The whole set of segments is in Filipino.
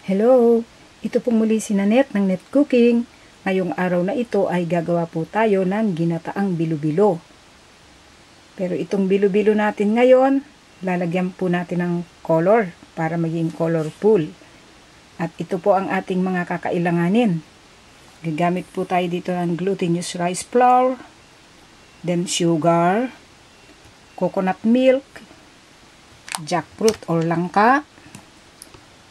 Hello! Ito pong muli si Nanette ng Net Cooking. Ngayong araw na ito ay gagawa po tayo ng ginataang bilo-bilo. Pero itong bilo-bilo natin ngayon, lalagyan po natin ng color para maging colorful. At ito po ang ating mga kakailanganin. Gagamit po tayo dito ng glutinous rice flour, then sugar, coconut milk, jackfruit or langka,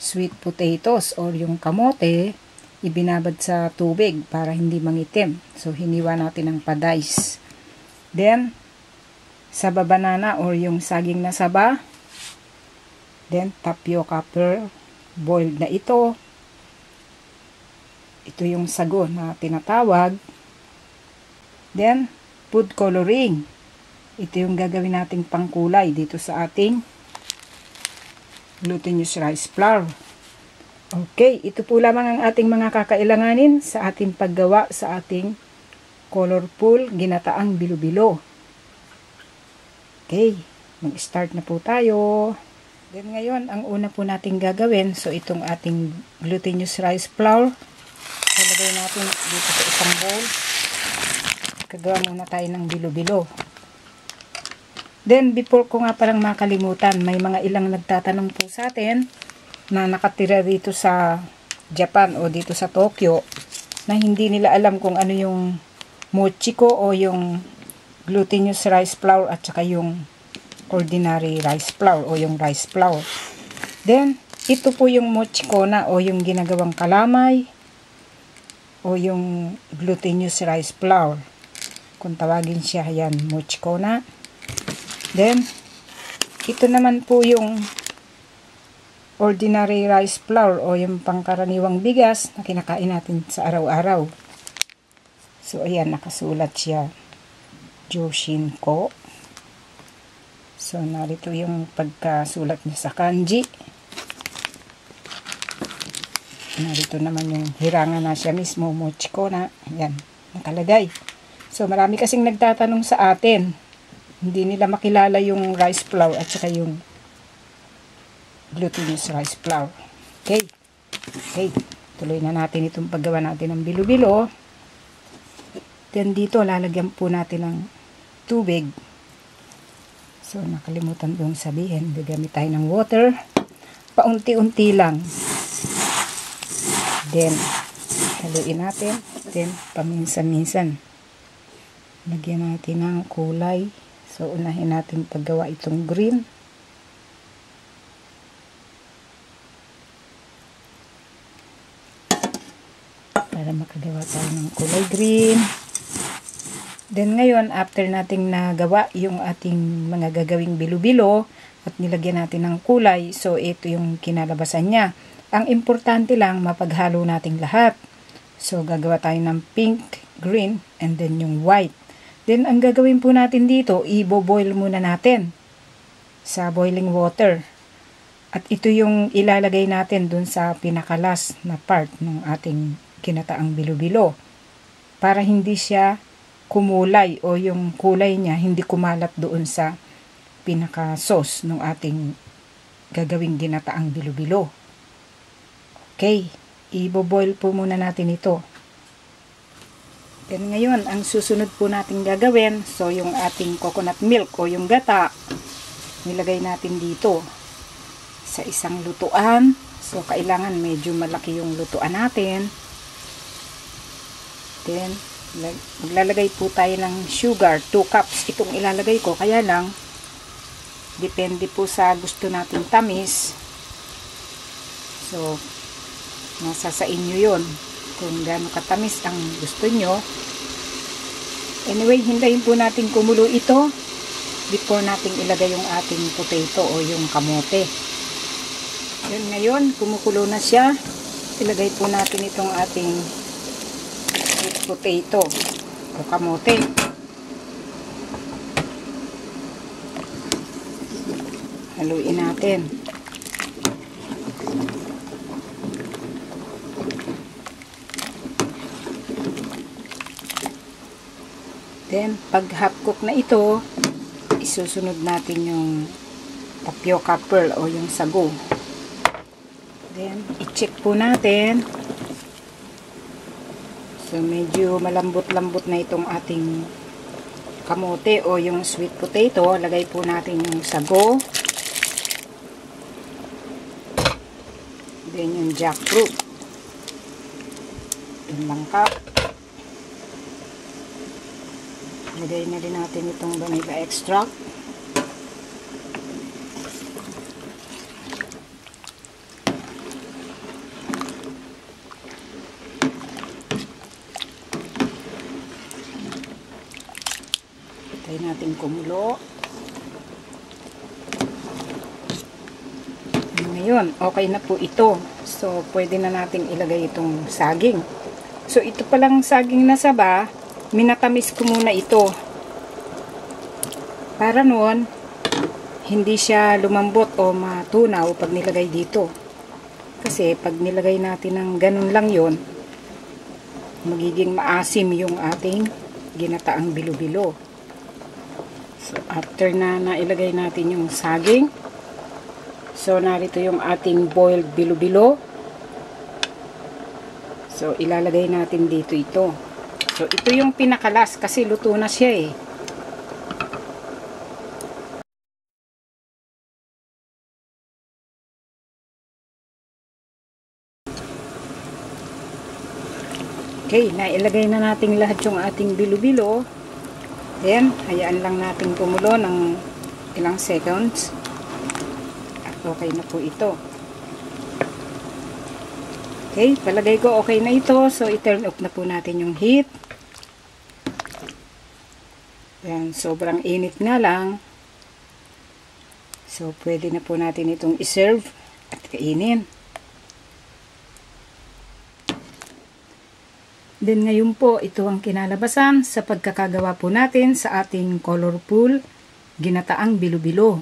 sweet potatoes or yung kamote, ibinabad sa tubig para hindi mangitim. So, hiniwa natin ng pa-dice. Then, saba banana or yung saging na saba. Then, tapioca pearl, boiled na ito. Ito yung sago na tinatawag. Then, food coloring. Ito yung gagawin nating pangkulay dito sa ating glutinous rice flour. Okay, ito po lamang ang ating mga kakailanganin sa ating paggawa sa ating colorful ginataang bilo-bilo. Okay, mag-start na po tayo. Then ngayon, ang una po nating gagawin, so itong ating glutinous rice flour, ilagay natin dito sa isang bowl. Gagawa muna tayo ng bilo-bilo. Then, before ko nga parang makalimutan, may mga ilang nagtatanong po sa atin na nakatira dito sa Japan o dito sa Tokyo na hindi nila alam kung ano yung mochiko o yung glutinous rice flour at saka yung ordinary rice flour o yung rice flour. Then, ito po yung mochiko na o yung ginagawang kalamay o yung glutinous rice flour. Kung tawagin siya, yan, mochiko na. Then, ito naman po yung ordinary rice flour o yung pangkaraniwang bigas na kinakain natin sa araw-araw. So, ayan, nakasulat siya. Joshinko. So, narito yung pagkasulat niya sa kanji. Narito naman yung hirangan na siya mismo, mochiko na. Ayan, nakalagay. So, marami kasing nagtatanong sa atin. Hindi nila makilala yung rice flour at saka yung glutinous rice flour. Okay. Okay. Tuloy na natin itong paggawa natin ng bilo-bilo. Then dito, lalagyan po natin ng tubig. So, nakalimutan kong sabihin. Gagamit tayo ng water. Paunti-unti lang. Then, haluin natin. Then, paminsan-minsan. Lagyan natin ng kulay. So, unahin natin paggawa itong green. Para makagawa tayo ng kulay green. Then, ngayon, after nating nagawa yung ating mga gagawing bilo-bilo at nilagyan natin ng kulay, so, ito yung kinalabasan niya. Ang importante lang, mapaghalo nating lahat. So, gagawa tayo ng pink, green, and then yung white. Then, ang gagawin po natin dito, i-boil muna natin sa boiling water. At ito yung ilalagay natin dun sa pinakalas na part ng ating ginataang bilo-bilo. Para hindi siya kumulay o yung kulay niya hindi kumalat doon sa pinaka-sauce ng ating gagawing ginataang bilo-bilo. Okay, i-boil po muna natin ito. Then ngayon, ang susunod po natin gagawin, so yung ating coconut milk o yung gata, nilagay natin dito sa isang lutuan. So, kailangan medyo malaki yung lutuan natin. Then, maglalagay po tayo ng sugar, 2 cups itong ilalagay ko. Kaya lang, depende po sa gusto nating tamis. So, nasa sa inyo yun. Kung gaano katamis ang gusto nyo. Anyway, hintayin po natin kumulo ito before natin ilagay yung ating potato o yung kamote. Yun, ngayon, kumukulo na siya. Ilagay po natin itong ating sweet potato o kamote. Haluin natin. Then, pag half cook na ito, isusunod natin yung tapioca pearl o yung sago. Then, i-check po natin. So, medyo malambot-lambot na itong ating kamote o yung sweet potato. Lagay po natin yung sago. Then, yung jackfruit. Yung langka. Lagay na din natin itong vanilla extract. Tayo natin kumulo. Ngayon, okay na po ito. So, pwede na nating ilagay itong saging. So, ito palang saging na saba, minatamis ko muna ito. Para noon, hindi siya lumambot o matunaw pag nilagay dito. Kasi, pag nilagay natin ng ganun lang yon, magiging maasim yung ating ginataang bilo-bilo. So, after na nailagay natin yung saging, so, narito yung ating boiled bilo-bilo. So, ilalagay natin dito ito. So, ito yung pinakalas kasi luto na siya eh. Okay, nailagay na natin lahat yung ating bilo-bilo. Then, hayaan lang natin kumulo ng ilang seconds. At okay na po ito. Okay, palagay ko okay na ito. So, i-turn off na po natin yung heat. Yan, sobrang init nga lang. So, pwede na po natin itong i-serve at kainin. Then ngayon po, ito ang kinalabasan sa pagkakagawa po natin sa ating colorful ginataang bilo-bilo.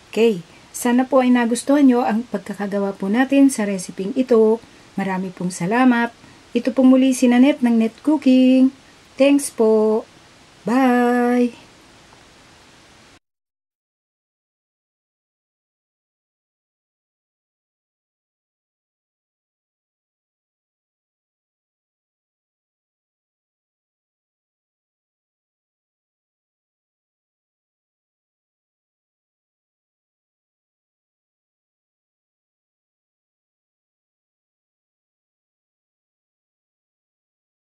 Okay, sana po ay nagustuhan nyo ang pagkakagawa po natin sa reseping ito. Marami pong salamat. Ito po muli si Nanette ng Net Cooking. Thanks po. Bye!